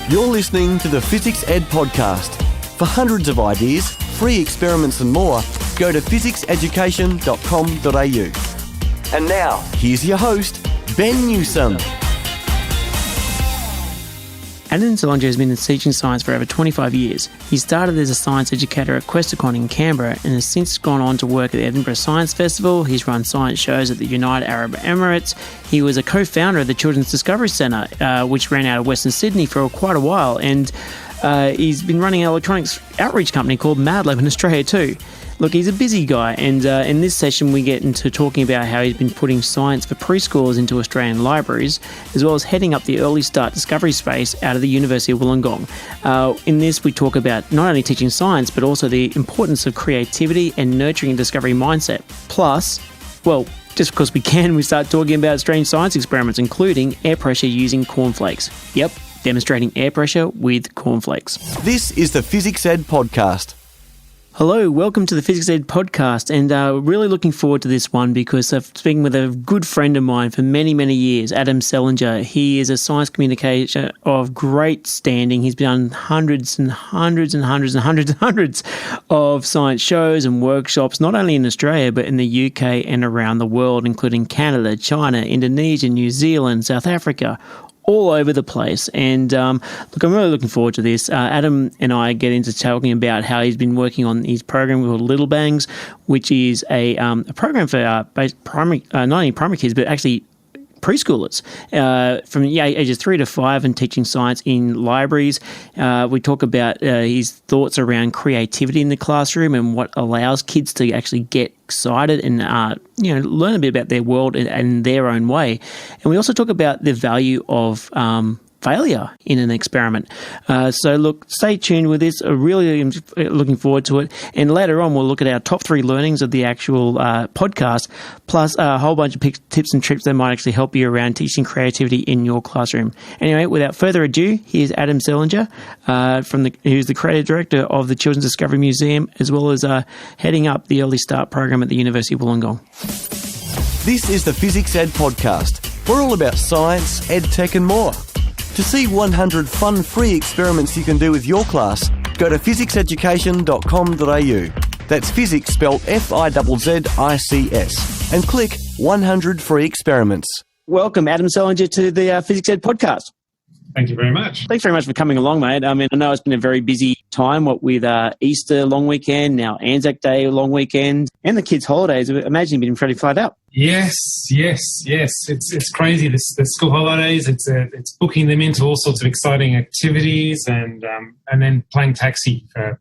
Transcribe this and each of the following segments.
You're listening to the Physics Ed Podcast. For hundreds of ideas, free experiments and more, go to physicseducation.com.au. And now, here's your host, Ben Newsome. Adam Selinger has been teaching science for over 25 years. He started as a science educator at Questacon in Canberra and has since gone on to work at the Edinburgh Science Festival. He's run science shows at the United Arab Emirates. He was a co-founder of the Children's Discovery Centre, which ran out of Western Sydney for quite a while. And he's been running an electronics outreach company called MadLab in Australia too. Look, he's a busy guy, and in this session we get into talking about how he's been putting science for preschoolers into Australian libraries, as well as heading up the early start discovery space out of the University of Wollongong. In this we talk about not only teaching science, but also the importance of creativity and nurturing a discovery mindset. Plus, well, just because we can, we start talking about strange science experiments, including air pressure using cornflakes. Yep, demonstrating air pressure with cornflakes. This is the Physics Ed Podcast. Hello, welcome to the Physics Ed Podcast, and really looking forward to this one because I've been speaking with a good friend of mine for many, many years, Adam Selinger. He is a science communicator of great standing. He's done hundreds and hundreds and hundreds and hundreds and hundreds of science shows and workshops, not only in Australia, but in the UK and around the world, including Canada, China, Indonesia, New Zealand, South Africa, all over the place. And look, I'm really looking forward to this. Adam and I get into talking about how he's been working on his program called Little Bangs, which is a program for primary, not only primary kids, but actually preschoolers from ages 3 to 5 and teaching science in libraries. We talk about his thoughts around creativity in the classroom and what allows kids to actually get excited and learn a bit about their world in their own way. And we also talk about the value of failure in an experiment. So look, stay tuned with this. I really am looking forward to it. And later on, we'll look at our top 3 learnings of the actual podcast, plus a whole bunch of tips and tricks that might actually help you around teaching creativity in your classroom. Anyway, without further ado, here's Adam Selinger, who's the creative director of the Children's Discovery Museum, as well as heading up the Early Start program at the University of Wollongong. This is the Physics Ed Podcast. We're all about science, ed tech and more. To see 100 fun free experiments you can do with your class, go to physicseducation.com.au. That's physics spelled F-I-Z-Z-I-C-S. And click 100 free experiments. Welcome, Adam Selinger, to the Physics Ed Podcast. Thank you very much. Thanks very much for coming along, mate. I mean, I know it's been a very busy time, with Easter long weekend, now Anzac Day long weekend, and the kids' holidays. I imagine you've been pretty flat out. Yes. It's crazy. The school holidays. It's booking them into all sorts of exciting activities, and then playing taxi. Yeah,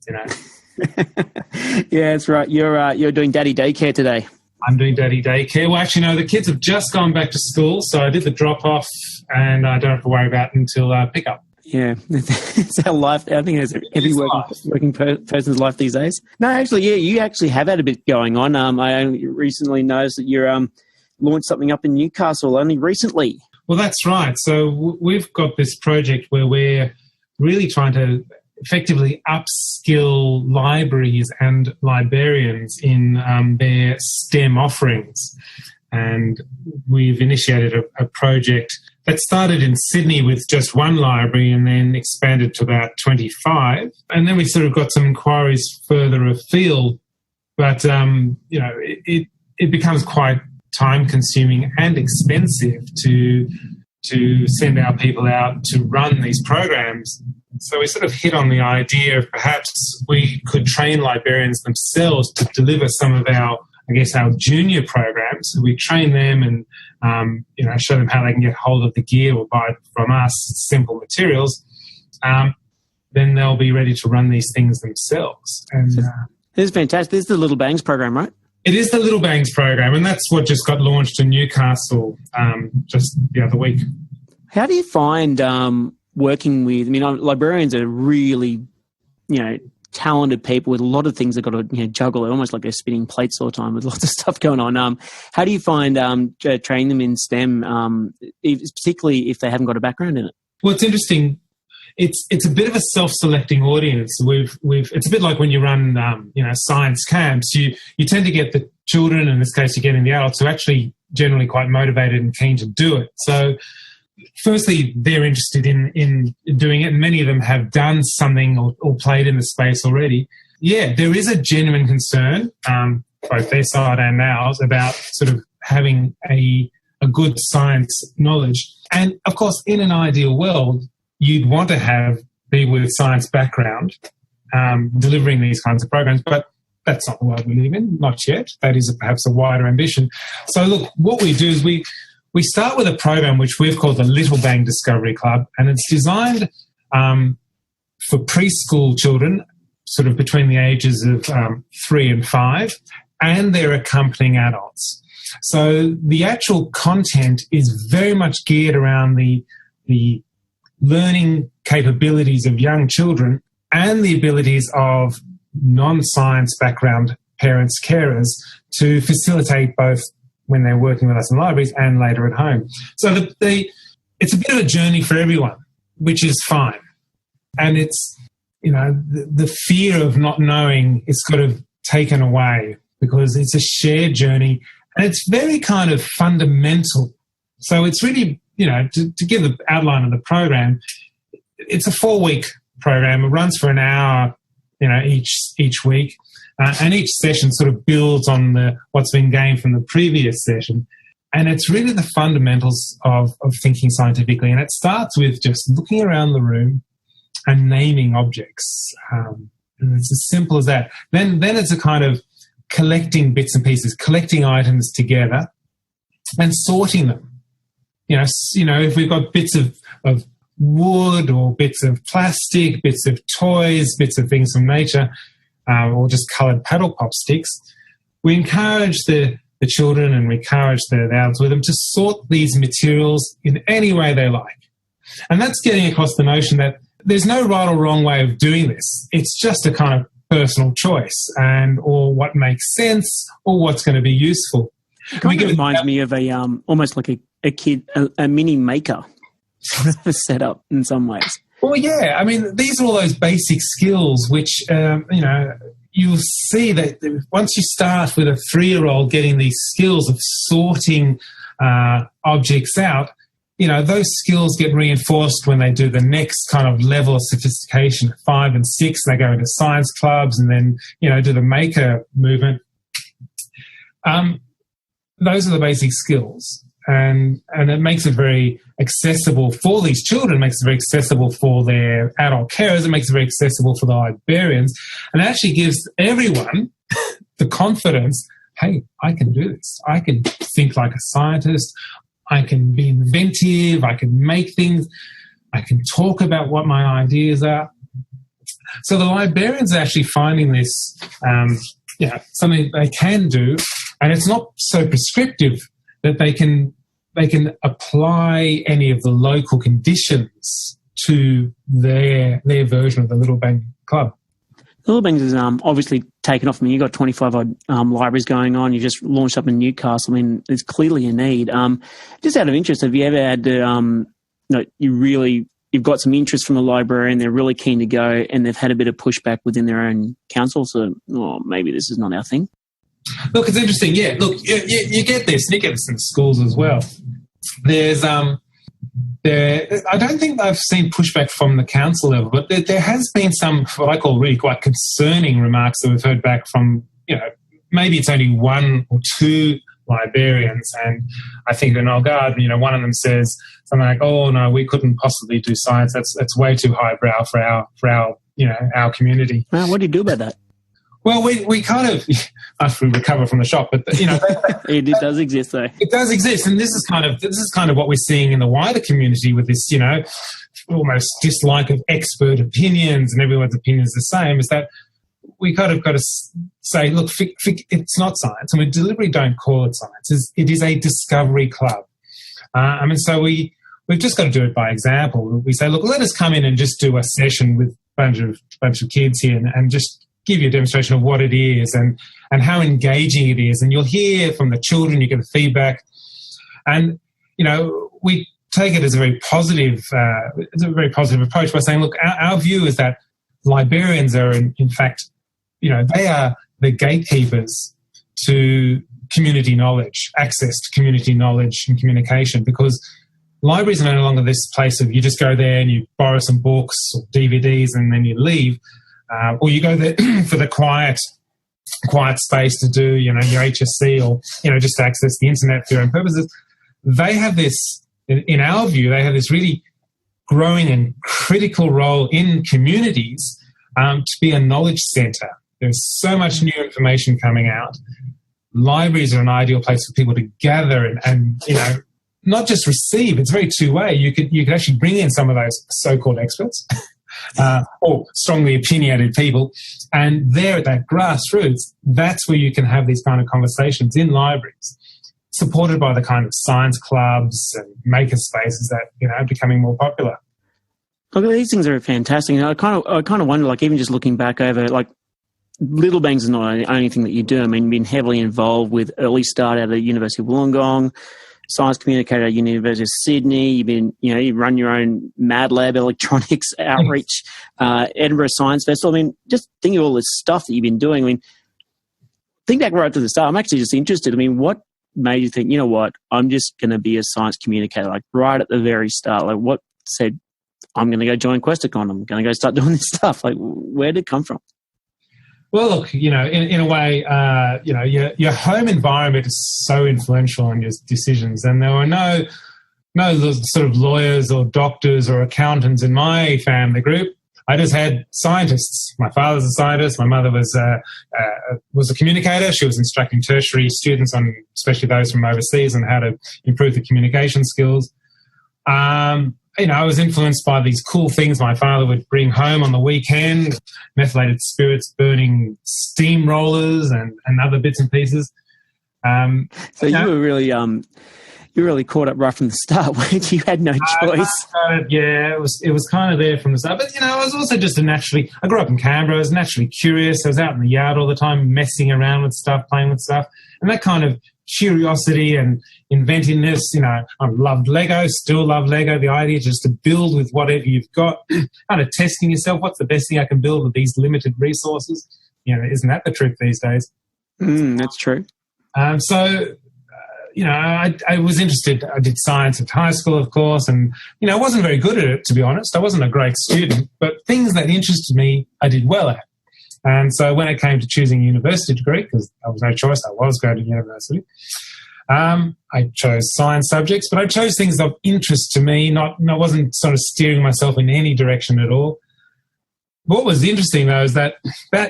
that's right. You're doing daddy daycare today. I'm doing daddy daycare. Well, actually, no, the kids have just gone back to school, so I did the drop-off, and I don't have to worry about it until pick-up. Yeah, it's our life. I think it's every working person's life these days. No, actually, yeah, you actually have had a bit going on. I only recently noticed that you're launched something up in Newcastle only recently. Well, that's right. So we've got this project where we're really trying to effectively upskill libraries and librarians in their STEM offerings. And we've initiated a project that started in Sydney with just one library and then expanded to about 25. And then we sort of got some inquiries further afield. But, it becomes quite time-consuming and expensive to send our people out to run these programs. So we sort of hit on the idea of perhaps we could train librarians themselves to deliver some of our junior programs. So we train them and, show them how they can get hold of the gear or buy it from us, simple materials. Then they'll be ready to run these things themselves. And this is fantastic. This is the Little Bangs program, right? It is the Little Bangs program, and that's what just got launched in Newcastle just the other week. How do you find working with, librarians are really, talented people with a lot of things they've got to juggle. They're almost like they're spinning plates all the time with lots of stuff going on. How do you find training them in STEM, particularly if they haven't got a background in it? Well, it's interesting. It's a bit of a self-selecting audience. It's a bit like when you run science camps. You tend to get the children, in this case, you're getting the adults who are actually generally quite motivated and keen to do it. So firstly, they're interested in doing it. Many of them have done something or played in the space already. Yeah, there is a genuine concern, both their side and ours, about sort of having a good science knowledge. And of course, in an ideal world, you'd want to have people with science background delivering these kinds of programs, but that's not the world we live in, not yet. That is perhaps a wider ambition. So look, what we do is we start with a program which we've called the Little Bang Discovery Club, and it's designed for preschool children, sort of between the ages of 3 and 5, and their accompanying adults. So the actual content is very much geared around the learning capabilities of young children and the abilities of non-science background parents, carers, to facilitate both when they're working with us in libraries and later at home. So it's a bit of a journey for everyone, which is fine. And it's, the fear of not knowing is sort of taken away because it's a shared journey and it's very kind of fundamental. So it's really, to give the outline of the program, it's a 4-week program. It runs for an hour, each week. And each session sort of builds on what's been gained from the previous session. And it's really the fundamentals of thinking scientifically. And it starts with just looking around the room and naming objects. And it's as simple as that. Then it's a kind of collecting bits and pieces, collecting items together and sorting them. If we've got bits of wood or bits of plastic, bits of toys, bits of things from nature, or just coloured paddle pop sticks, we encourage the children and we encourage the adults with them to sort these materials in any way they like. And that's getting across the notion that there's no right or wrong way of doing this. It's just a kind of personal choice or what makes sense or what's going to be useful. It kind of reminds me of almost like a kid, a mini maker sort of setup in some ways. Well, yeah. I mean, these are all those basic skills which, you'll see that once you start with a 3-year-old getting these skills of sorting objects out, those skills get reinforced when they do the next kind of level of sophistication at 5 and 6. They go into science clubs and then, do the maker movement. Those are the basic skills. And it makes it very accessible for these children, makes it very accessible for their adult carers, it makes it very accessible for the librarians, and it actually gives everyone the confidence, hey, I can do this. I can think like a scientist. I can be inventive. I can make things. I can talk about what my ideas are. So the librarians are actually finding this something they can do, and it's not so prescriptive that they can apply any of the local conditions to their version of the Little Bang Club. Little Bangs is obviously taken off. I mean, you've got 25 odd libraries going on. You just launched up in Newcastle. I mean, there's clearly a need. Just out of interest, have you ever had to, you've got some interest from a library and they're really keen to go and they've had a bit of pushback within their own council, so maybe this is not our thing? Look, it's interesting. Yeah, look, you get this. You get this in schools as well. There's I don't think I've seen pushback from the council level, but there has been some what I call really quite concerning remarks that we've heard back from, maybe it's only 1 or 2 librarians, and I think in Algarve, one of them says something like, "Oh no, we couldn't possibly do science. That's way too highbrow for our community." Well, what do you do about that? Well, we kind of, after we recover from the shock, but it does exist though. It does exist, and this is kind of what we're seeing in the wider community with this, almost dislike of expert opinions, and everyone's opinion is the same. Is that we kind of got to say, look, it's not science, and we deliberately don't call it science. It is a discovery club. So we've just got to do it by example. We say, look, let us come in and just do a session with a bunch of kids here, and just give you a demonstration of what it is and how engaging it is. And you'll hear from the children, you get the feedback. And, we take it as a very positive approach by saying, look, our view is that librarians are, in fact, they are the gatekeepers to community knowledge, access to community knowledge and communication, because libraries are no longer this place of you just go there and you borrow some books or DVDs and then you leave, or you go there for the quiet space to do, your HSC or, just to access the internet for your own purposes. They have this, in our view, they have this really growing and critical role in communities to be a knowledge centre. There's so much new information coming out. Libraries are an ideal place for people to gather and not just receive. It's very two-way. You could actually bring in some of those so-called experts or strongly opinionated people, and there at that grassroots, that's where you can have these kind of conversations in libraries, supported by the kind of science clubs and maker spaces that are becoming more popular. Look, these things are fantastic. I kind of wonder, like, even just looking back over, like, Little Bangs is not the only thing that you do. I mean, you've been heavily involved with early start out of the University of Wollongong, science communicator at University of Sydney. You've been, you run your own Mad Lab electronics outreach, Edinburgh Science Festival. I mean, just think of all this stuff that you've been doing. I mean, think back right to the start. I'm actually just interested. I mean, what made you think, you know what, I'm just going to be a science communicator, like right at the very start? Like, what said, I'm going to go join Questacon, I'm going to go start doing this stuff? Like, where did it come from? Well, look, in a way, your home environment is so influential on your decisions, and there were no sort of lawyers or doctors or accountants in my family group. I just had scientists. My father's a scientist. My mother was a communicator. She was instructing tertiary students, on especially those from overseas, on how to improve the communication skills. I was influenced by these cool things my father would bring home on the weekend, methylated spirits, burning steamrollers and other bits and pieces. So you were really you really caught up right from the start, weren't you? You had no choice. It was kind of there from the start. But, I was also just I grew up in Canberra. I was naturally curious. I was out in the yard all the time, messing around with stuff, playing with stuff. And that kind of curiosity and inventiveness, I loved Lego, still love Lego. The idea just to build with whatever you've got, kind of testing yourself. What's the best thing I can build with these limited resources? Isn't that the truth these days? That's true. I was interested. I did science at high school, of course, and, I wasn't very good at it, to be honest. I wasn't a great student, but things that interested me, I did well at. And so when it came to choosing a university degree, because there was no choice, I was going to university, I chose science subjects, but I chose things of interest to me, I wasn't sort of steering myself in any direction at all. What was interesting, though, is that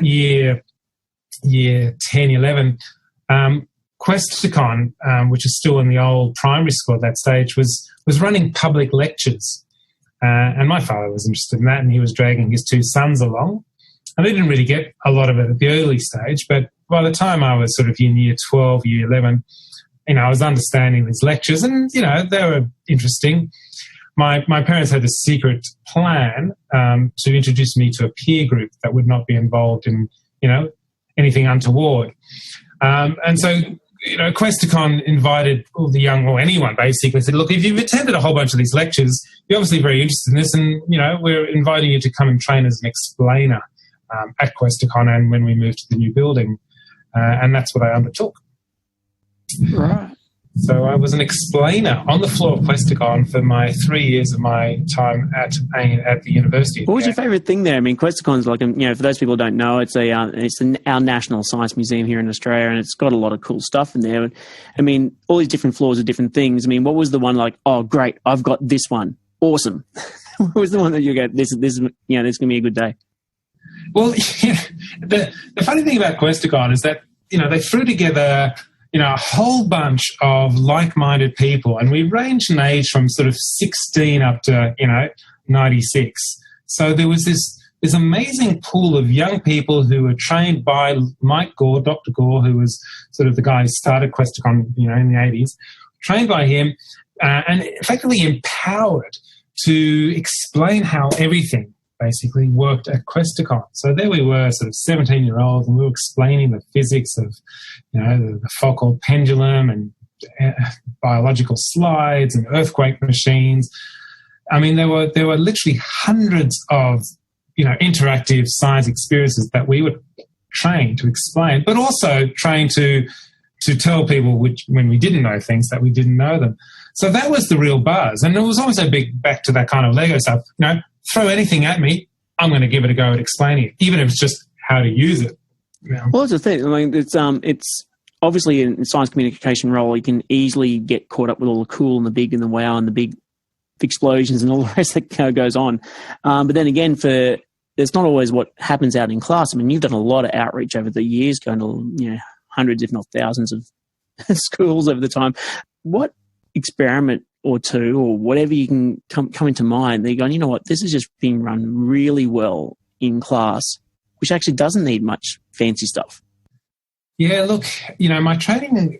year 10, 11, Questacon, which is still in the old primary school at that stage, was running public lectures. And my father was interested in that, and he was dragging his two sons along. And they didn't really get a lot of it at the early stage, but by the time I was sort of in year 12, year 11, I was understanding these lectures, and, they were interesting. My parents had a secret plan to introduce me to a peer group that would not be involved in, anything untoward. And so, Questacon invited all the young, or anyone basically, said, look, if you've attended a whole bunch of these lectures, you're obviously very interested in this, and, we're inviting you to come and train as an explainer at Questacon and when we moved to the new building. And that's what I undertook. Right. So I was an explainer on the floor of Questacon for my 3 years of my time at the university. What was your favourite thing there? I mean, Questacon's like, for those people who don't know, it's our National Science Museum here in Australia, and it's got a lot of cool stuff in there. I mean, all these different floors are different things. I mean, what was the one like, oh, great, I've got this one. Awesome. What was the one that you go, this is going to be a good day? Well, the funny thing about Questacon is that, they threw together, a whole bunch of like-minded people, and we ranged in age from sort of 16 up to, 96. So there was this amazing pool of young people who were trained by Mike Gore, Dr. Gore, who was sort of the guy who started Questacon, in the 80s, trained by him and effectively empowered to explain how everything basically worked at Questacon. So there we were, sort of 17-year-olds, and we were explaining the physics of, the Foucault pendulum and biological slides and earthquake machines. I mean, there were literally hundreds of, interactive science experiences that we were trained to explain, but also trained to tell people when we didn't know things that we didn't know them. So that was the real buzz. And it was also big back to that kind of Lego stuff. Throw anything at me, I'm going to give it a go at explaining it, even if it's just how to use it. Well, that's the thing. I mean, it's obviously in science communication role, you can easily get caught up with all the cool and the big and the wow and the big explosions and all the rest that goes on. But then again, it's not always what happens out in class. I mean, you've done a lot of outreach over the years, going to hundreds, if not thousands, of schools over the time. What experiment or two or whatever you can come into mind, they're going, you know what, this is just being run really well in class, which actually doesn't need much fancy stuff. Yeah, look, my training,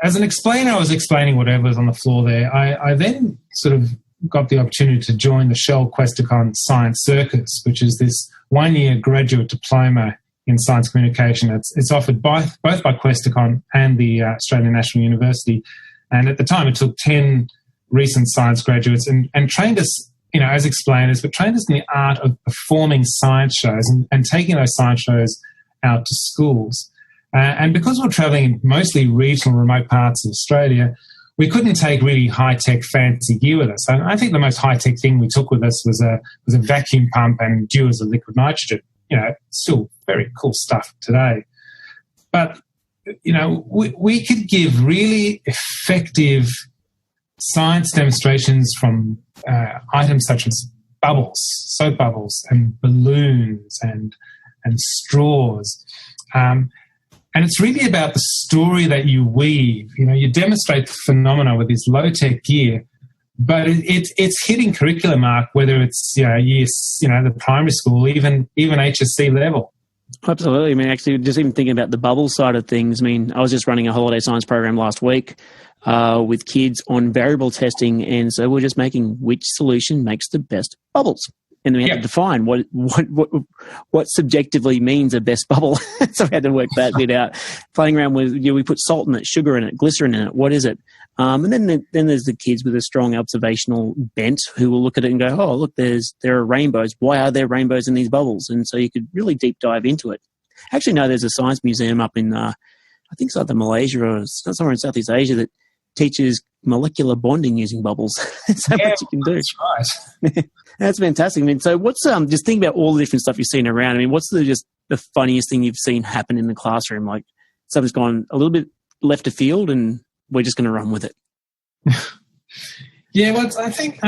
as an explainer, I was explaining whatever was on the floor there. I then sort of got the opportunity to join the Shell Questacon Science Circus, which is this 1-year graduate diploma in science communication. It's offered both by Questacon and the Australian National University. And at the time, it took 10 recent science graduates and trained us, as explainers, but trained us in the art of performing science shows and taking those science shows out to schools. And because we're traveling in mostly regional, remote parts of Australia, we couldn't take really high-tech, fancy gear with us. And I think the most high-tech thing we took with us was a vacuum pump and dewars of liquid nitrogen. Still very cool stuff today. But we could give really effective science demonstrations from items such as bubbles, soap bubbles, and balloons and straws. And it's really about the story that you weave. You demonstrate the phenomena with this low-tech gear, but it's hitting curriculum mark, whether it's the primary school, even HSC level. Absolutely. I mean, actually, just even thinking about the bubble side of things, I mean, I was just running a holiday science program last week with kids on variable testing, and so we're just making which solution makes the best bubbles. And then we had to define what subjectively means a best bubble. So we had to work that bit out. Playing around with, we put salt in it, sugar in it, glycerin in it. What is it? And then there's the kids with a strong observational bent who will look at it and go, oh, look, there are rainbows. Why are there rainbows in these bubbles? And so you could really deep dive into it. Actually, no, there's a science museum up in, I think it's either Malaysia or somewhere in Southeast Asia that teaches molecular bonding using bubbles. So much you can do. That's right. That's fantastic. I mean, so what's just think about all the different stuff you've seen around. I mean, what's just the funniest thing you've seen happen in the classroom? Like something's gone a little bit left of field, and we're just going to run with it. Yeah, well, I think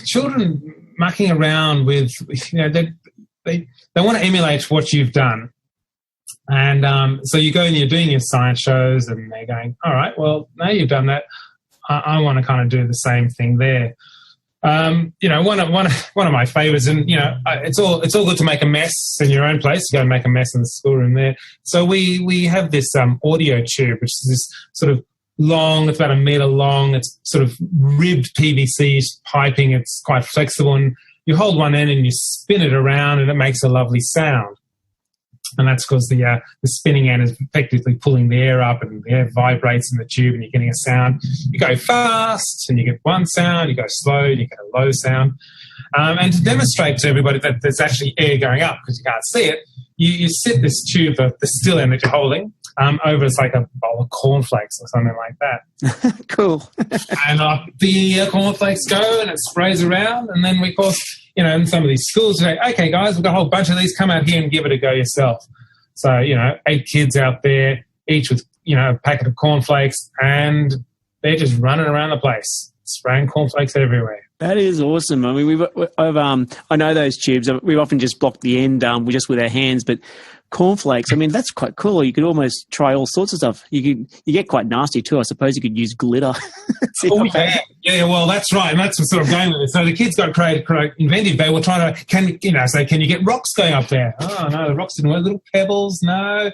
children mucking around with, they want to emulate what you've done. And so you go and you're doing your science shows and they're going, all right, well, now you've done that, I want to kind of do the same thing there. One of my favorites, and it's all good to make a mess in your own place. You go and make a mess in the schoolroom there. So we have this audio tube, which is this sort of long. It's about 1 meter long. It's sort of ribbed PVC piping. It's quite flexible, and you hold one end and you spin it around, and it makes a lovely sound. And that's because the spinning end is effectively pulling the air up, and the air vibrates in the tube, and you're getting a sound. You go fast, and you get one sound. You go slow, and you get a low sound. And to demonstrate to everybody that there's actually air going up because you can't see it, you sit this tube, the still end that you're holding, over it's like a bowl of cornflakes or something like that. Cool. And the cornflakes go, and it sprays around. And then we, of course, in some of these schools, we say, okay, guys, we've got a whole bunch of these. Come out here and give it a go yourself. So, 8 kids out there, each with, a packet of cornflakes, and they're just running around the place, spraying cornflakes everywhere. That is awesome. I mean, I know those tubes. We've often just blocked the end just with our hands, but cornflakes, I mean, that's quite cool. You could almost try all sorts of stuff. You get quite nasty too. I suppose you could use glitter. Yeah, well, that's right. And that's what's sort of going with it. So the kids got inventive. They were trying to, can you get rocks going up there? Oh, no, the rocks didn't work. Little pebbles, no.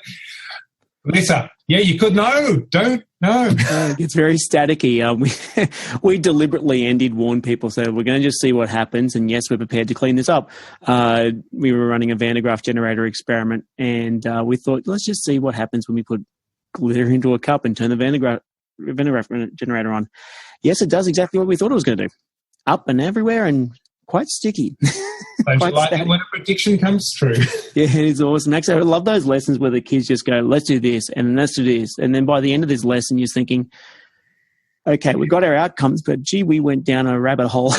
Glitter. Yeah, you could. No, don't. No. It's very staticky. We deliberately did warn people, so we're going to just see what happens. And yes, we're prepared to clean this up. We were running a Van de Graaff generator experiment, and we thought, let's just see what happens when we put glitter into a cup and turn the Van de Graaff generator on. Yes, it does exactly what we thought it was going to do. Up and everywhere and quite sticky. So do you like it when a prediction comes true? Yeah, it is awesome. Actually, I love those lessons where the kids just go, let's do this, and let's do this. And then by the end of this lesson, you're thinking, okay, we got our outcomes, but gee, we went down a rabbit hole.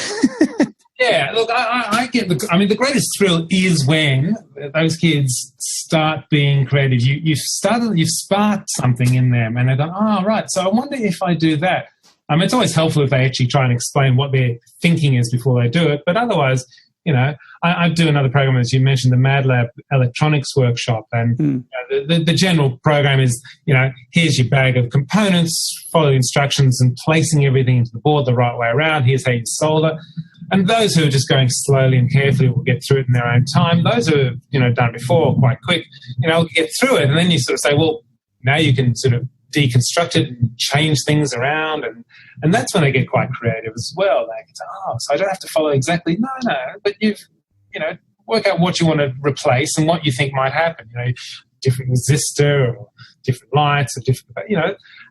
Yeah, look, I get the greatest thrill is when those kids start being creative. You've sparked something in them, and they go, oh, right, so I wonder if I do that. It's always helpful if they actually try and explain what their thinking is before they do it, but otherwise, I do another program, as you mentioned, the MadLab electronics workshop, and the general program is, here's your bag of components, follow the instructions and placing everything into the board the right way around. Here's how you solder. And those who are just going slowly and carefully will get through it in their own time. Those who have, done it before, quite quick, will get through it. And then you sort of say, well, now you can sort of deconstruct it and change things around. And that's when they get quite creative as well. They can say, so I don't have to follow exactly. No, but you've, work out what you want to replace and what you think might happen. Different resistor or different lights or different,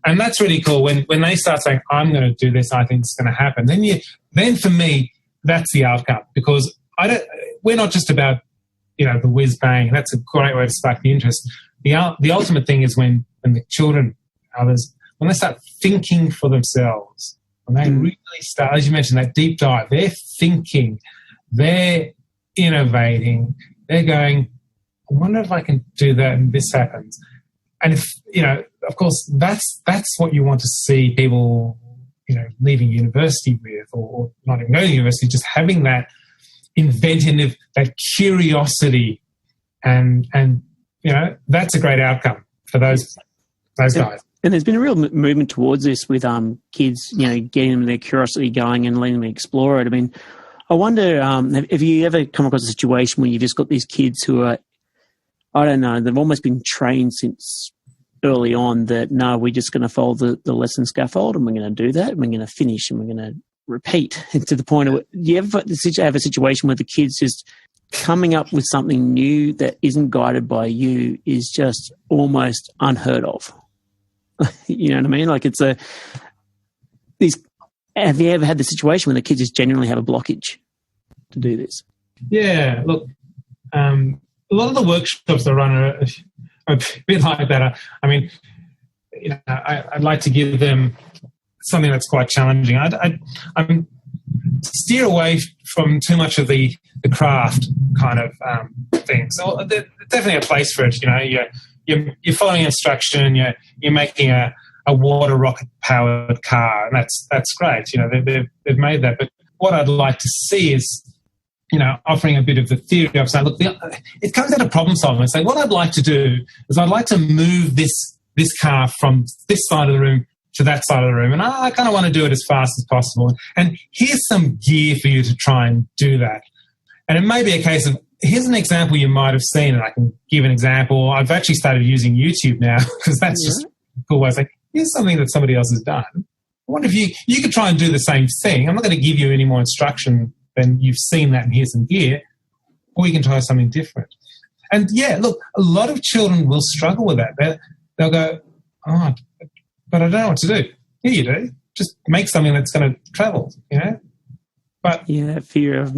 and that's really cool when they start saying, I'm going to do this, I think it's going to happen. Then for me, that's the outcome, because we're not just about, the whiz bang. That's a great way to spark the interest. The ultimate thing is when the children, others, when they start thinking for themselves, when they really start, as you mentioned, that deep dive, they're thinking, they're innovating, they're going, I wonder if I can do that and this happens. And if, of course, that's what you want to see people, leaving university with, or not even going to university, just having that inventive, that curiosity, and that's a great outcome for those guys. And there's been a real movement towards this with kids, getting them their curiosity going and letting them explore it. I mean, I wonder, have you ever come across a situation where you've just got these kids who are, I don't know, they've almost been trained since early on that, no, we're just going to follow the lesson scaffold and we're going to do that and we're going to finish and we're going to repeat to the point of it. Do you ever have a situation where the kids just coming up with something new that isn't guided by you is just almost unheard of? You know what I mean? Like have you ever had the situation where the kids just genuinely have a blockage to do this? Yeah, look, a lot of the workshops I run are a bit like that. I mean, I'd like to give them something that's quite challenging. I'm steer away from too much of the craft kind of thing. So there's definitely a place for it. You're following instruction. You're making a water rocket powered car, and that's great. They've made that. But what I'd like to see is, offering a bit of the theory of saying, look, it comes out of problem solving. And say, what I'd like to do is I'd like to move this car from this side of the room to that side of the room, and I kind of want to do it as fast as possible. And here's some gear for you to try and do that. And it may be a case of, here's an example you might have seen, and I can give an example. I've actually started using YouTube now because that's just a cool way of saying, here's something that somebody else has done. I wonder if you could try and do the same thing. I'm not going to give you any more instruction than you've seen that and here's some gear, or you can try something different. And yeah, look, a lot of children will struggle with that. They'll go, oh, but I don't know what to do. Yeah, you do. Just make something that's going to travel, But yeah, that fear of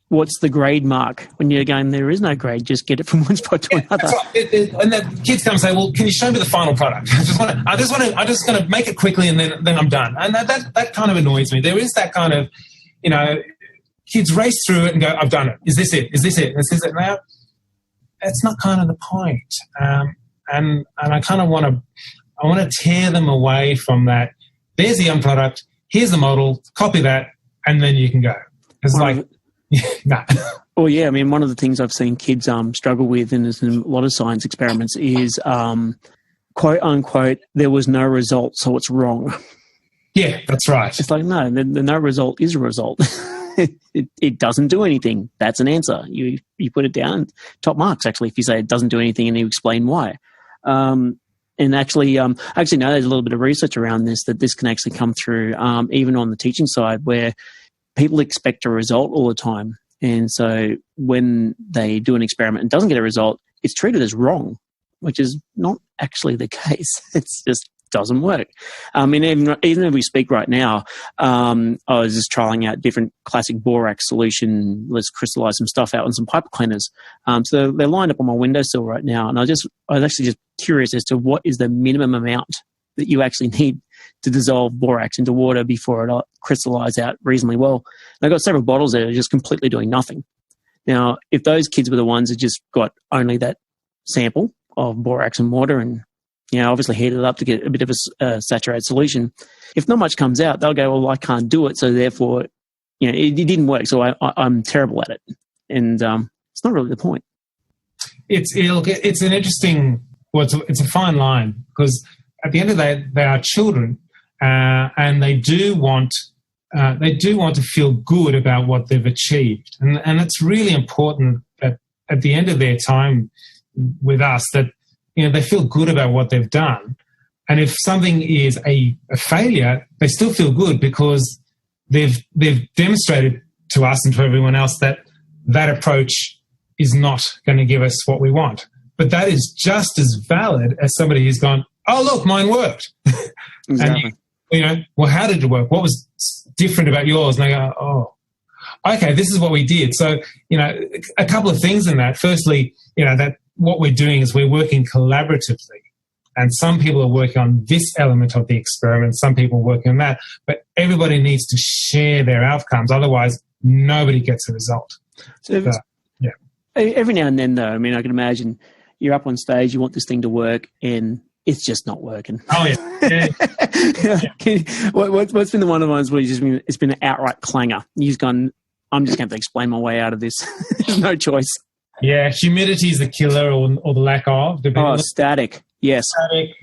what's the grade mark when you're going? There is no grade. Just get it from one spot to another. That's right. And the kids come and say, "Well, can you show me the final product? I just want to make it quickly, and then I'm done." And that kind of annoys me. There is that kind of, kids race through it and go, "I've done it. Is this it? Is this it? Is this it?" Now, that's not kind of the point. And I kind of want to tear them away from that. There's the end product. Here's the model. Copy that, and then you can go. It's nah. Well, yeah, I mean, one of the things I've seen kids struggle with, and there's a lot of science experiments, is quote unquote, there was no result, so it's wrong. Yeah, that's right. It's like, no, the no result is a result. It doesn't do anything. That's an answer. You put it down, top marks, actually, if you say it doesn't do anything and you explain why. And actually, I actually know there's a little bit of research around this, that this can actually come through even on the teaching side, where people expect a result all the time. And so when they do an experiment and doesn't get a result, it's treated as wrong, which is not actually the case. It's just doesn't work. I mean, even as we speak right now, I was just trialing out different classic borax solution. Let's crystallize some stuff out on some pipe cleaners. So they're lined up on my windowsill right now, and I was actually just curious as to what is the minimum amount that you actually need to dissolve borax into water before it crystallize out reasonably well. And I've got several bottles that are just completely doing nothing. Now, if those kids were the ones that just got only that sample of borax and water and, obviously heat it up to get a bit of a saturated solution, if not much comes out, they'll go, well, I can't do it, so therefore, it didn't work, so I'm terrible at it. And it's not really the point. It's an interesting, it's a fine line, because at the end of the day, they are children, and they do want to feel good about what they've achieved, and it's really important that at the end of their time with us, that they feel good about what they've done. And if something is a failure, they still feel good because they've demonstrated to us and to everyone else that approach is not going to give us what we want. But that is just as valid as somebody who's gone, oh, look, mine worked. Exactly. And well, how did it work? What was different about yours? And they go, oh, okay, this is what we did. So, a couple of things in that. Firstly, that what we're doing is we're working collaboratively. And some people are working on this element of the experiment, some people are working on that. But everybody needs to share their outcomes. Otherwise, nobody gets a result. So every now and then, though, I mean, I can imagine you're up on stage, you want this thing to work, and it's just not working. Oh, yeah. What's been the one of the ones where it's been an outright clanger? You've gone, I'm just going to have to explain my way out of this. There's no choice. Yeah, humidity is the killer, or the lack of. Static. Yes. Static.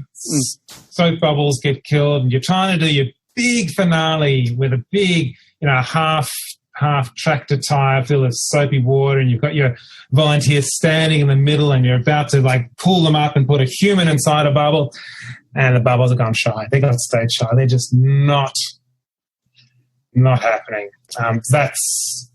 Soap bubbles get killed, and you're trying to do your big finale with a big, half tractor tire full of soapy water, and you've got your volunteers standing in the middle, and you're about to pull them up and put a human inside a bubble, and the bubbles have gone shy. They got stage shy. They're just not happening. That's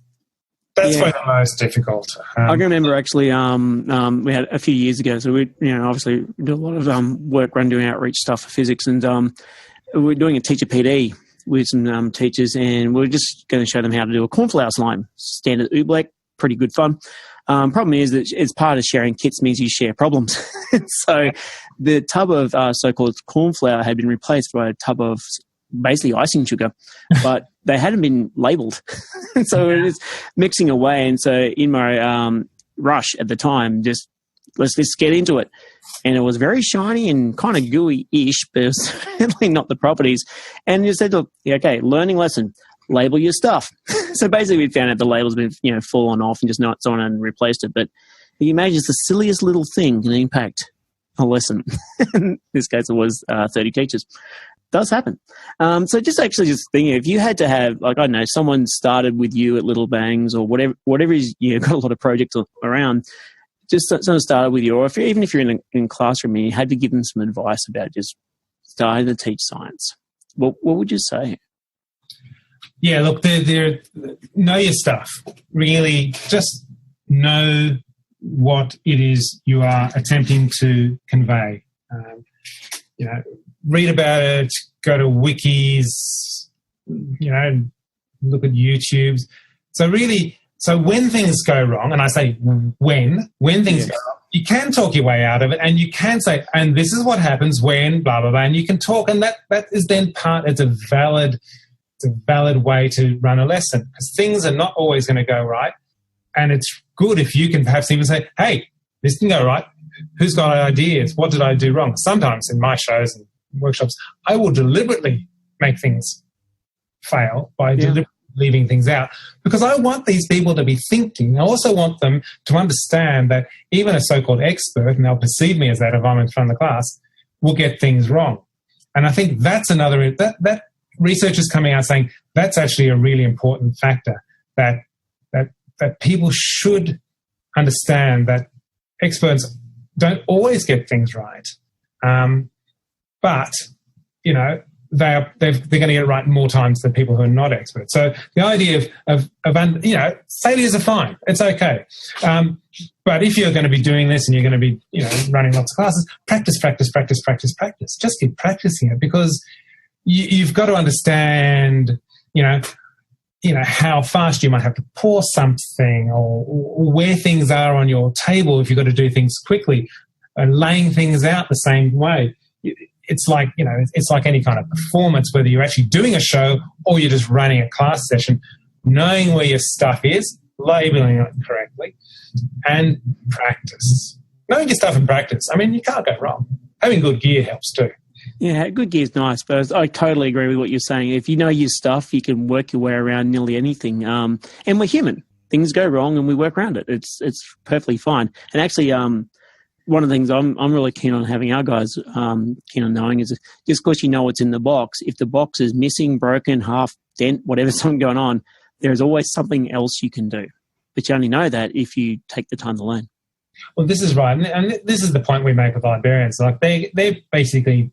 probably the most difficult. I can remember actually, we had a few years ago. So we, obviously do a lot of work around doing outreach stuff for physics, and we're doing a teacher PD with some teachers, and we're just going to show them how to do a cornflower slime, standard oobleck, pretty good fun. Problem is that it's part of sharing kits means you share problems. So the tub of so-called cornflour had been replaced by a tub of basically icing sugar, but they hadn't been labelled. So it was mixing away. And so in my rush at the time, let's just get into it. And it was very shiny and kind of gooey-ish, but it was certainly not the properties. And you said, look, okay, learning lesson, label your stuff. So basically we found out the label's been, fallen off and just not someone and replaced it. But you imagine it's the silliest little thing can impact a lesson. In this case, it was 30 teachers. Does happen. So just thinking, if you had to have, I don't know, someone started with you at Little Bangs or whatever is, got a lot of projects around, just someone started with you, or even if you're in a classroom and you had to give them some advice about just starting to teach science, what would you say? Yeah, look, they're know your stuff. Really, just know what it is you are attempting to convey. Read about it, go to wikis, look at YouTubes. So when things go wrong, and I say when things go wrong, you can talk your way out of it, and you can say, and this is what happens when blah, blah, blah, and you can talk, and that is then it's a valid way to run a lesson, because things are not always going to go right, and it's good if you can perhaps even say, hey, this didn't go right. Who's got ideas? What did I do wrong? Sometimes in my shows and workshops, I will deliberately make things fail by deliberately leaving things out, because I want these people to be thinking. I also want them to understand that even a so-called expert, and they'll perceive me as that if I'm in front of the class, will get things wrong. And I think that's another, that research is coming out saying that's actually a really important factor, that people should understand that experts don't always get things right. But, they're going to get it right more times than people who are not experts. So the idea of failures are fine. It's okay. But if you're going to be doing this and you're going to be, running lots of classes, practice. Just keep practicing it, because you've got to understand, how fast you might have to pour something, or where things are on your table if you've got to do things quickly, and laying things out the same way. It's like, it's like any kind of performance, whether you're actually doing a show or you're just running a class session, knowing where your stuff is, labeling it correctly, and practice. Knowing your stuff and practice. I mean, you can't go wrong. Having good gear helps too. Yeah, good gear is nice, but I totally agree with what you're saying. If you know your stuff, you can work your way around nearly anything. And we're human. Things go wrong and we work around it. It's perfectly fine. And actually, one of the things I'm really keen on having our guys keen on knowing is, just because you know what's in the box, if the box is missing, broken, half, dent, whatever, something going on, there's always something else you can do. But you only know that if you take the time to learn. Well, this is right. And this is the point we make with librarians. Like they're basically,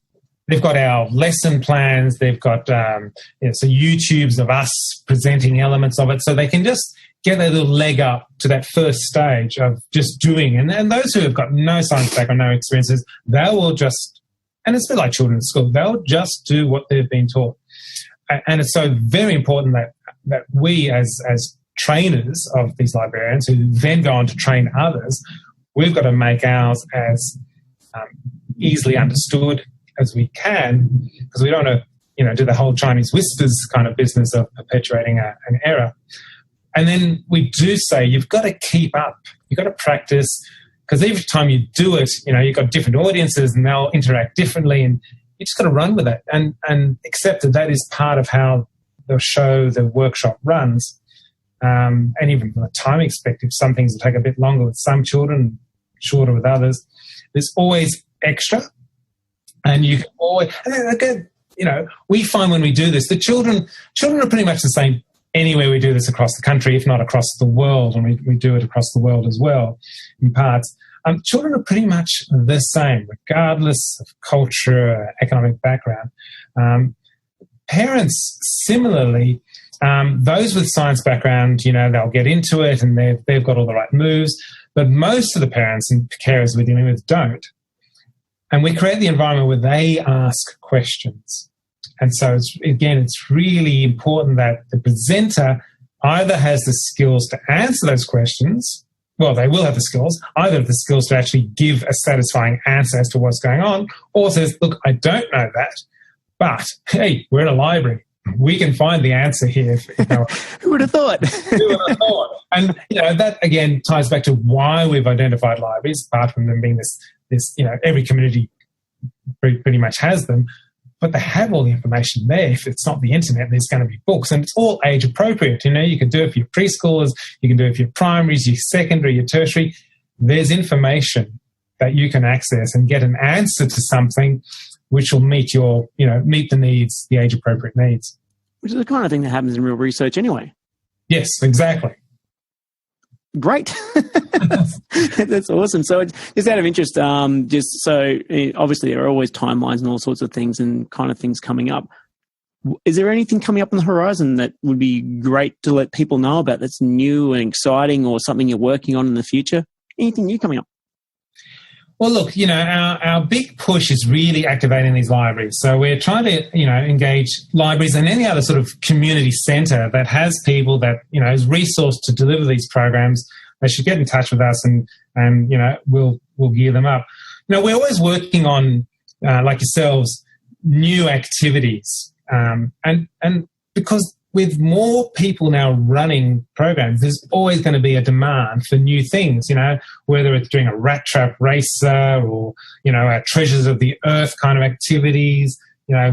they've got our lesson plans. They've got some YouTubes of us presenting elements of it, so they can just get their little leg up to that first stage of just doing. And those who have got no science background, no experiences, they will just, and it's a bit like children at school, they'll just do what they've been taught. And it's so very important that we as trainers of these librarians, who then go on to train others, we've got to make ours as easily understood as we can, because we don't want to, do the whole Chinese whispers kind of business of perpetuating an error. And then we do say you've got to keep up. You've got to practice, because every time you do it, you've got different audiences and they'll interact differently, and you just got to run with it and accept that is part of how the show, the workshop runs. And even from a time perspective, some things will take a bit longer with some children, shorter with others. There's always extra, and you can always. And again, we find when we do this, the children are pretty much the same anywhere we do this across the country, if not across the world, and we do it across the world as well in parts. Children are pretty much the same, regardless of culture, economic background. Parents, similarly, those with science background, they'll get into it and they've got all the right moves, but most of the parents and carers we're dealing with don't. And we create the environment where they ask questions. And so, it's really important that the presenter either has the skills to answer those questions. Well, they will have the skills, either have the skills to actually give a satisfying answer as to what's going on, or says, look, I don't know that, but hey, we're in a library. We can find the answer here. Who would have thought? Who would have thought? And, that, again, ties back to why we've identified libraries, apart from them being this every community pretty much has them. But they have all the information there. If it's not the internet, there's going to be books. And it's all age appropriate. You can do it for your preschoolers, you can do it for your primaries, your secondary, your tertiary. There's information that you can access and get an answer to something which will meet meet the needs, the age appropriate needs. Which is the kind of thing that happens in real research anyway. Yes, exactly. Great. That's awesome. So just out of interest, obviously there are always timelines and all sorts of things and kind of things coming up. Is there anything coming up on the horizon that would be great to let people know about that's new and exciting, or something you're working on in the future? Anything new coming up? Well, look, our big push is really activating these libraries. So we're trying to, engage libraries and any other sort of community centre that has people that, is resourced to deliver these programs. They should get in touch with us and we'll gear them up. We're always working on, like yourselves, new activities. And because with more people now running programs, there's always going to be a demand for new things, whether it's doing a rat trap racer or, our treasures of the earth kind of activities,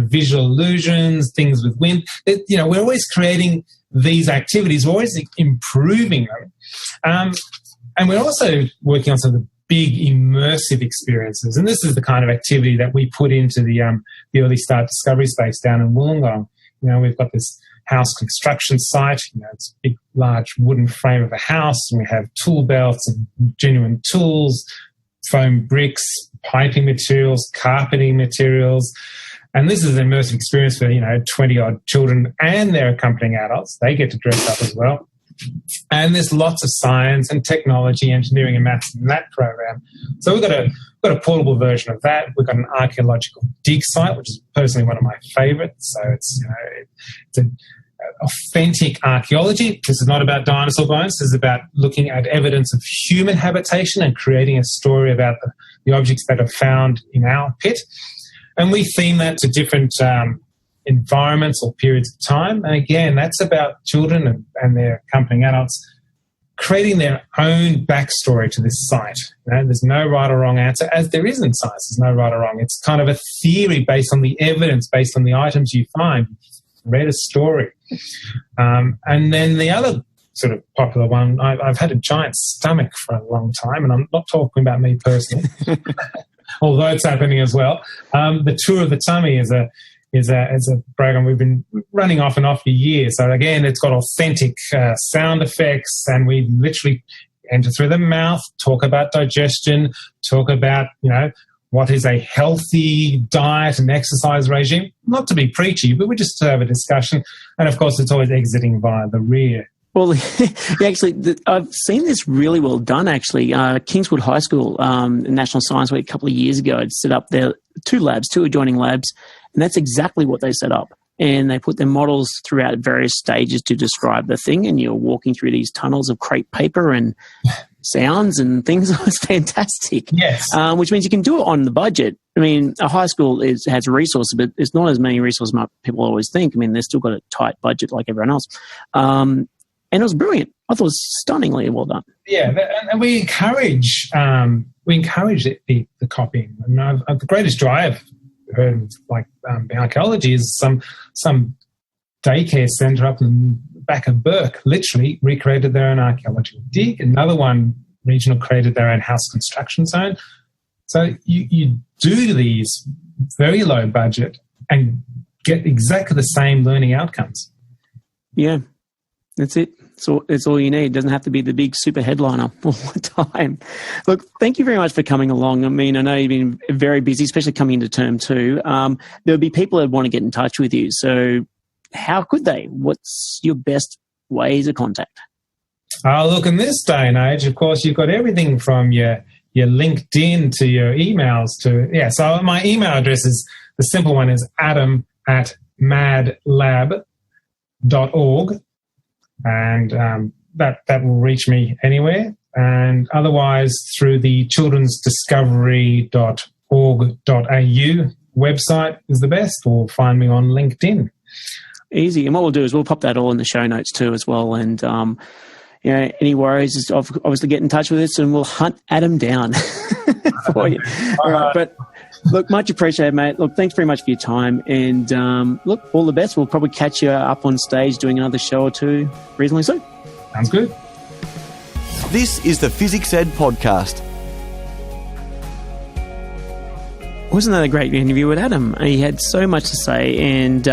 visual illusions, things with wind. We're always creating these activities. We're always improving them. And we're also working on some of the big immersive experiences. And this is the kind of activity that we put into the Early Start Discovery Space down in Wollongong. We've got this house construction site. It's a big, large wooden frame of a house, and we have tool belts and genuine tools, foam bricks, piping materials, carpeting materials, And this is an immersive experience for, 20-odd children and their accompanying adults. They get to dress up as well. And there's lots of science and technology, engineering and maths in that program. So we've got a portable version of that. We've got an archaeological dig site, which is personally one of my favourites. So it's an authentic archaeology. This is not about dinosaur bones. This is about looking at evidence of human habitation and creating a story about the objects that are found in our pit. And we theme that to different environments or periods of time. And again, that's about children and their accompanying adults creating their own backstory to this site. There's no right or wrong answer, as there is in science. There's no right or wrong. It's kind of a theory based on the evidence, based on the items you find. Read a story. And then the other sort of popular one, I've had a giant stomach for a long time, and I'm not talking about me personally, although it's happening as well. The Tour of the Tummy is a program we've been running off and off for years. So again, it's got authentic sound effects, and we literally enter through the mouth, talk about digestion, talk about, what is a healthy diet and exercise regime. Not to be preachy, but we just have a discussion. And of course, it's always exiting via the rear. Well, actually, I've seen this really well done, actually. Kingswood High School, National Science Week a couple of years ago, had set up their two adjoining labs, and that's exactly what they set up. And they put their models throughout various stages to describe the thing, and you're walking through these tunnels of crepe paper and sounds and things. It's fantastic. Yes. Which means you can do it on the budget. I mean, a high school has resources, but it's not as many resources as people always think. I mean, they've still got a tight budget like everyone else. And it was brilliant. I thought it was stunningly well done. Yeah, and we encourage the copying. I mean, the greatest joy I've heard of, archaeology, is some daycare centre up in the back of Burke literally recreated their own archaeological dig. Another one, regional, created their own house construction zone. So you do these very low budget and get exactly the same learning outcomes. Yeah, that's it. So it's all you need. It doesn't have to be the big super headliner all the time. Look, thank you very much for coming along. I mean, I know you've been very busy, especially coming into term 2. There'll be people that want to get in touch with you. So how could they? What's your best ways of contact? Look, in this day and age, of course, you've got everything from your LinkedIn to your emails to, so my email address is, the simple one is adam@madlab.org. And that will reach me anywhere. And otherwise, through the childrensdiscovery.org.au website is the best, or find me on LinkedIn. Easy. And what we'll do is we'll pop that all in the show notes too as well. And, any worries, just obviously get in touch with us and we'll hunt Adam down for you. All right. But look, much appreciated, mate. Look, thanks very much for your time. And look, all the best. We'll probably catch you up on stage doing another show or two reasonably soon. Sounds good. This is the Physics Ed Podcast. Wasn't that a great interview with Adam? He had so much to say and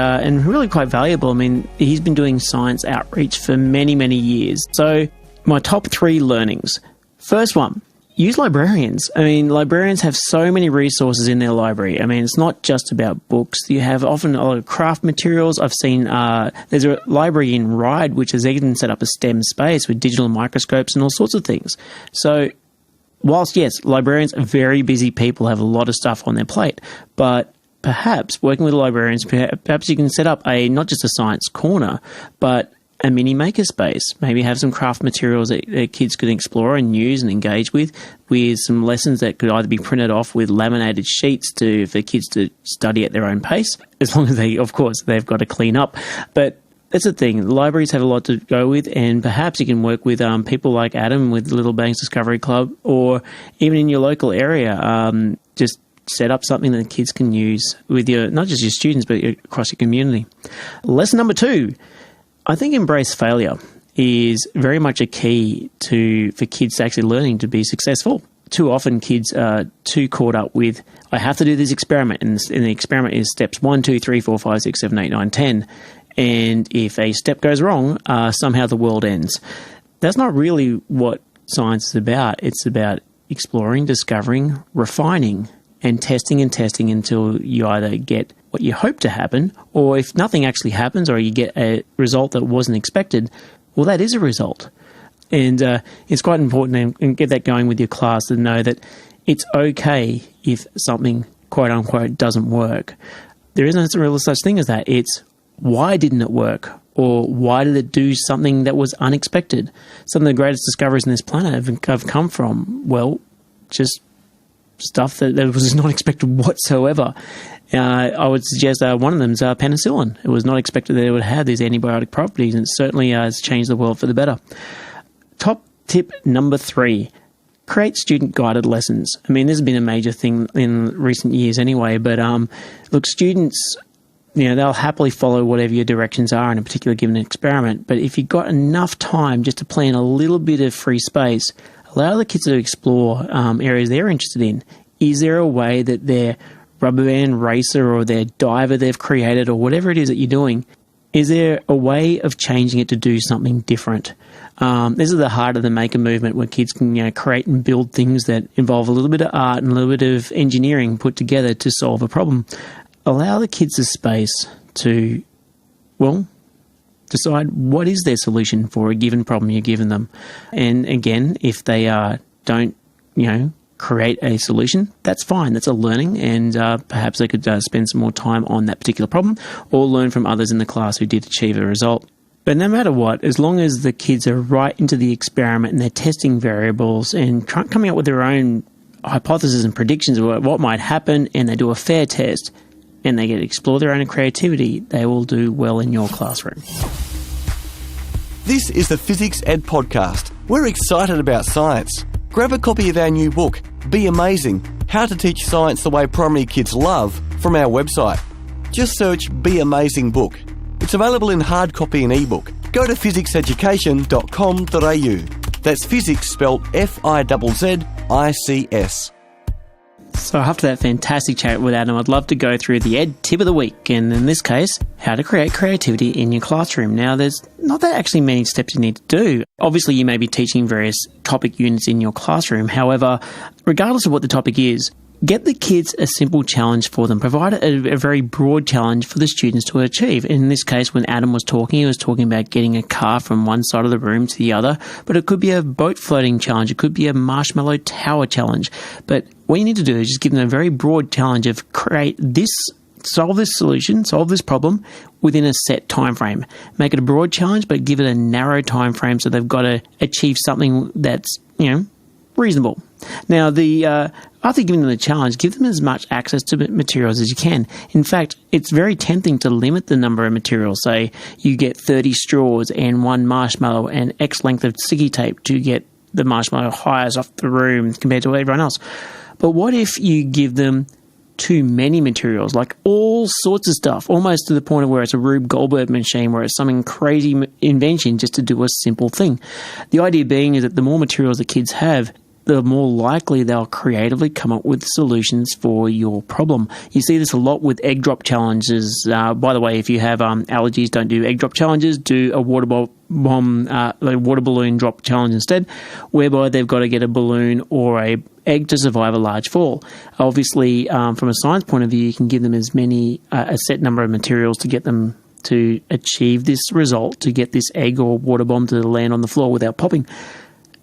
really quite valuable. I mean, he's been doing science outreach for many, many years. So my top 3 learnings. First one, use librarians. I mean, librarians have so many resources in their library. I mean, it's not just about books. You have often a lot of craft materials. I've seen there's a library in Ryde which has even set up a STEM space with digital microscopes and all sorts of things. So whilst, yes, librarians are very busy people, have a lot of stuff on their plate, but perhaps working with librarians, perhaps you can set up not just a science corner, but a mini makerspace. Maybe have some craft materials that kids could explore and use and engage with some lessons that could either be printed off with laminated sheets for kids to study at their own pace, as long as they've got to clean up. But that's the thing. Libraries have a lot to go with, and perhaps you can work with people like Adam with Little Banks Discovery Club, or even in your local area, just set up something that kids can use with not just your students, but across your community. Lesson number 2, I think embrace failure is very much a key for kids actually learning to be successful. Too often kids are too caught up with, I have to do this experiment, and the experiment is steps 1, 2, 3, 4, 5, 6, 7, 8, 9, 10. And if a step goes wrong, somehow the world ends. That's not really what science is about. It's about exploring, discovering, refining, and testing until you either get what you hope to happen, or if nothing actually happens or you get a result that wasn't expected, well, that is a result. And it's quite important to get that going with your class, to know that it's okay if something, quote unquote, doesn't work. There isn't a real such thing as that. It's why didn't it work? Or why did it do something that was unexpected? Some of the greatest discoveries in this planet have come from, well, just stuff that was not expected whatsoever. I would suggest one of them is penicillin. It was not expected that it would have these antibiotic properties, and it certainly has changed the world for the better. Top tip number 3, create student-guided lessons. I mean, this has been a major thing in recent years anyway, but look, students, they'll happily follow whatever your directions are in a particular given experiment, but if you've got enough time just to plan a little bit of free space, allow the kids to explore areas they're interested in. Is there a way that their rubber band racer or their diver they've created, or whatever it is that you're doing, is there a way of changing it to do something different? This is the heart of the maker movement, where kids can create and build things that involve a little bit of art and a little bit of engineering put together to solve a problem. Allow the kids the space to, decide what is their solution for a given problem you're giving them. And again, if they don't, create a solution, that's fine. That's a learning, and perhaps they could spend some more time on that particular problem, or learn from others in the class who did achieve a result. But no matter what, as long as the kids are right into the experiment and they're testing variables and coming up with their own hypotheses and predictions of what might happen, and they do a fair test, and they get to explore their own creativity, they will do well in your classroom. This is the Physics Ed Podcast. We're excited about science. Grab a copy of our new book, Be Amazing, How to Teach Science the Way Primary Kids Love, from our website. Just search Be Amazing Book. It's available in hard copy and ebook. Go to physicseducation.com.au. That's physics spelled F-I-Z-Z-I-C-S. So after that fantastic chat with Adam, I'd love to go through the Ed Tip of the Week, and in this case, how to create creativity in your classroom. Now, there's not that actually many steps you need to do. Obviously, you may be teaching various topic units in your classroom. However, regardless of what the topic is, get the kids a simple challenge for them. Provide a very broad challenge for the students to achieve. In this case, when Adam was talking, he was talking about getting a car from one side of the room to the other, but it could be a boat floating challenge. It could be a marshmallow tower challenge. But what you need to do is just give them a very broad challenge of solve this solution, solve this problem within a set time frame. Make it a broad challenge, but give it a narrow time frame so they've got to achieve something that's, reasonable. Now, after giving them the challenge, give them as much access to materials as you can. In fact, it's very tempting to limit the number of materials. Say you get 30 straws and 1 marshmallow and X length of sticky tape to get the marshmallow highest off the room compared to everyone else. But what if you give them too many materials, like all sorts of stuff, almost to the point of where it's a Rube Goldberg machine, where it's something crazy invention just to do a simple thing? The idea being is that the more materials the kids have, the more likely they'll creatively come up with solutions for your problem. You see this a lot with egg drop challenges. By the way, if you have allergies, don't do egg drop challenges. Do a water balloon drop challenge instead, whereby they've got to get a balloon or a egg to survive a large fall. Obviously, from a science point of view, you can give them as many a set number of materials to get them to achieve this result, to get this egg or water bomb to land on the floor without popping.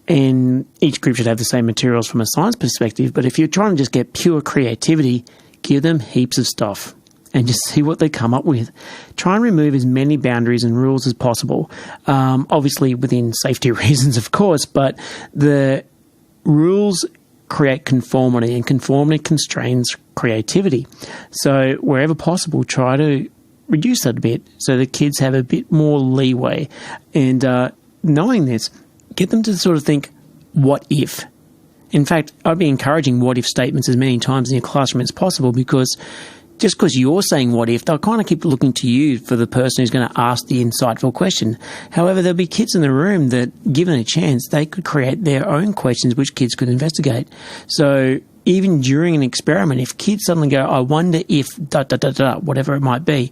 And each group should have the same materials from a science perspective. But if you're trying to just get pure creativity, give them heaps of stuff and just see what they come up with. Try and remove as many boundaries and rules as possible. Obviously within safety reasons, of course, but the rules create conformity, and conformity constrains creativity. So wherever possible, try to reduce that a bit so the kids have a bit more leeway. And knowing this, get them to sort of think, what if? In fact, I'd be encouraging what if statements as many times in your classroom as possible, because just because you're saying what if, they'll kind of keep looking to you for the person who's going to ask the insightful question. However, there'll be kids in the room that, given a chance, they could create their own questions which kids could investigate. So even during an experiment, if kids suddenly go, I wonder if ... whatever it might be,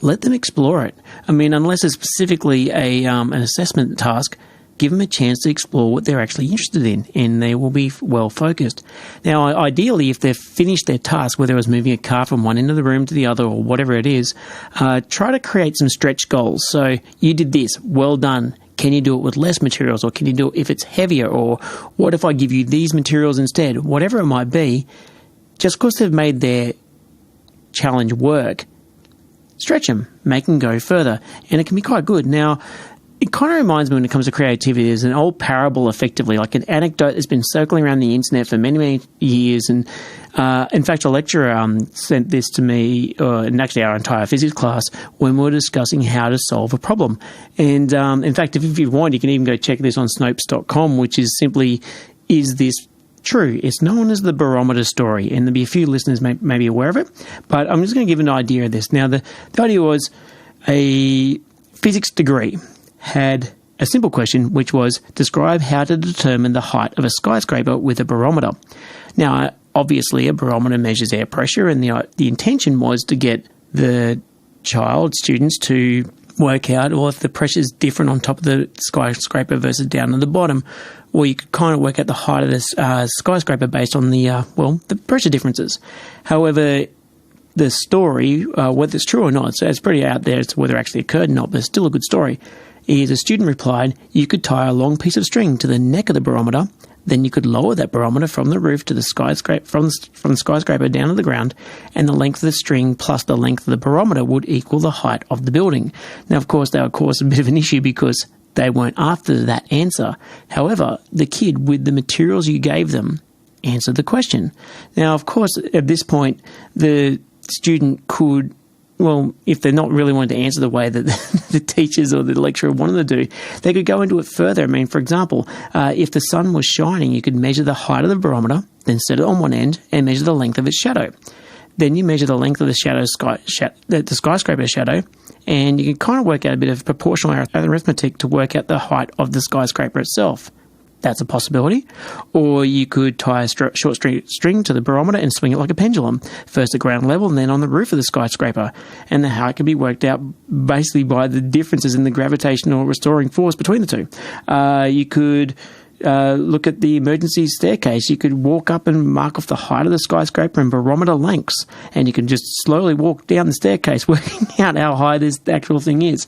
let them explore it. I mean, unless it's specifically an assessment task, give them a chance to explore what they're actually interested in, and they will be well focused. Now, ideally, if they've finished their task, whether it was moving a car from one end of the room to the other or whatever it is, try to create some stretch goals. So you did this, well done. Can you do it with less materials, or can you do it if it's heavier, or what if I give you these materials instead? Whatever it might be, just because they've made their challenge work, stretch them, make them go further, and it can be quite good. Now, it kind of reminds me when it comes to creativity, there's an old parable effectively, like an anecdote that's been circling around the internet for many, many years. And in fact, a lecturer sent this to me, and actually our entire physics class, when we were discussing how to solve a problem. And in fact, if you want, you can even go check this on Snopes.com, which is simply, is this true? It's known as the barometer story, and there'll be a few listeners may be aware of it, but I'm just going to give an idea of this. Now, the idea was a physics degree had a simple question, which was describe how to determine the height of a skyscraper with a barometer. Now, obviously, a barometer measures air pressure, and the intention was to get the students to work out, or if the pressure is different on top of the skyscraper versus down at the bottom, or you could kind of work out the height of this skyscraper based on the pressure differences. However, the story, whether it's true or not, so it's pretty out there as to whether it actually occurred or not, but it's still a good story, is a student replied, you could tie a long piece of string to the neck of the barometer, then you could lower that barometer from the roof to the skyscraper, from the skyscraper down to the ground, and the length of the string plus the length of the barometer would equal the height of the building. Now, of course, that would cause a bit of an issue because they weren't after that answer. However, the kid, with the materials you gave them, answered the question. Now, of course, at this point, the student could, well, if they're not really wanting to answer the way that the teachers or the lecturer wanted to do, they could go into it further. I mean, for example, if the sun was shining, you could measure the height of the barometer, then set it on one end and measure the length of its shadow. Then you measure the length of the the skyscraper shadow, and you can kind of work out a bit of proportional arithmetic to work out the height of the skyscraper itself. That's a possibility. Or you could tie a short string to the barometer and swing it like a pendulum, first at ground level and then on the roof of the skyscraper. And the height can be worked out basically by the differences in the gravitational restoring force between the two. You could look at the emergency staircase. You could walk up and mark off the height of the skyscraper in barometer lengths, and you can just slowly walk down the staircase working out how high this actual thing is.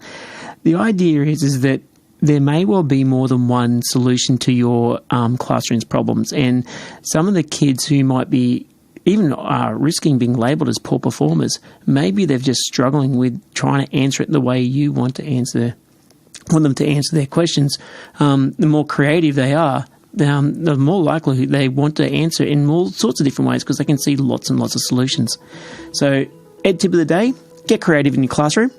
The idea is that there may well be more than one solution to your classroom's problems, and some of the kids who might be even risking being labelled as poor performers, maybe they're just struggling with trying to answer it the way you want them to answer their questions. The more creative they are, the more likely they want to answer in all sorts of different ways because they can see lots and lots of solutions. So, ed tip of the day, get creative in your classroom,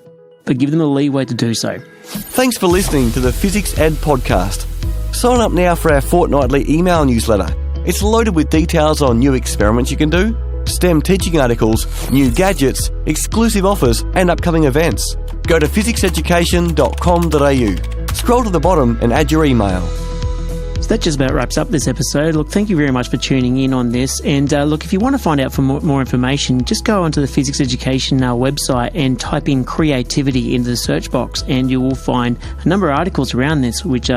but give them a leeway to do so. Thanks for listening to the Physics Ed podcast. Sign up now for our fortnightly email newsletter. It's loaded with details on new experiments you can do, STEM teaching articles, new gadgets, exclusive offers and upcoming events. Go to physicseducation.com.au. Scroll to the bottom and add your email. So that just about wraps up this episode. Look, thank you very much for tuning in on this. And look, if you want to find out more information, just go onto the Physics Education website and type in creativity into the search box, and you will find a number of articles around this, which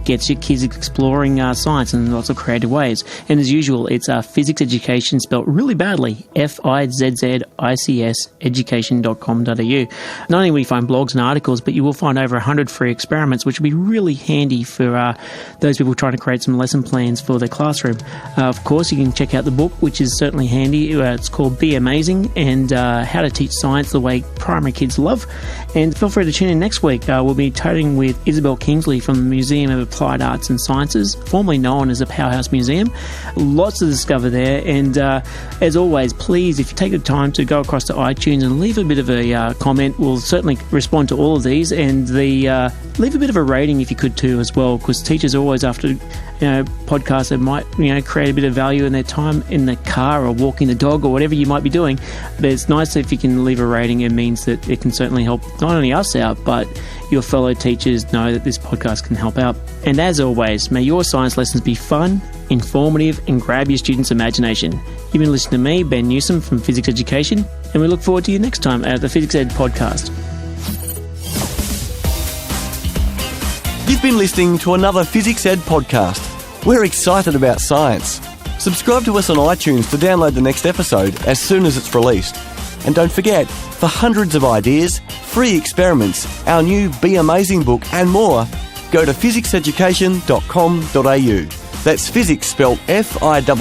gets your kids exploring science in lots of creative ways. And as usual, it's Physics Education spelt really badly, FIZZICS education.com.au. Not only will you find blogs and articles, but you will find over 100 free experiments, which will be really handy for those people trying to create some lesson plans for their classroom. Of course, you can check out the book, which is certainly handy. It's called Be Amazing, and How to Teach Science the Way Primary Kids Love. And feel free to tune in next week. We'll be chatting with Isabel Kingsley from the Museum of Applied Arts and Sciences, formerly known as the Powerhouse Museum. Lots to discover there. And as always, please, if you take the time to go across to iTunes and leave a bit of a comment, we'll certainly respond to all of these. And leave a bit of a rating if you could too as well, because teachers are always after podcasts that might create a bit of value in their time in the car or walking the dog or whatever you might be doing. But it's nice if you can leave a rating. It means that it can certainly help not only us out, but your fellow teachers know that this podcast can help out. And as always, may your science lessons be fun, informative, and grab your students' imagination. You've been listening to me, Ben Newsom from Physics Education, and we look forward to you next time at the Physics Ed podcast. You've been listening to another Physics Ed podcast. We're excited about science. Subscribe to us on iTunes to download the next episode as soon as it's released. And don't forget, for hundreds of ideas, free experiments, our new Be Amazing book and more, go to physicseducation.com.au. That's physics spelled F-I-Z-Z-I-C-S.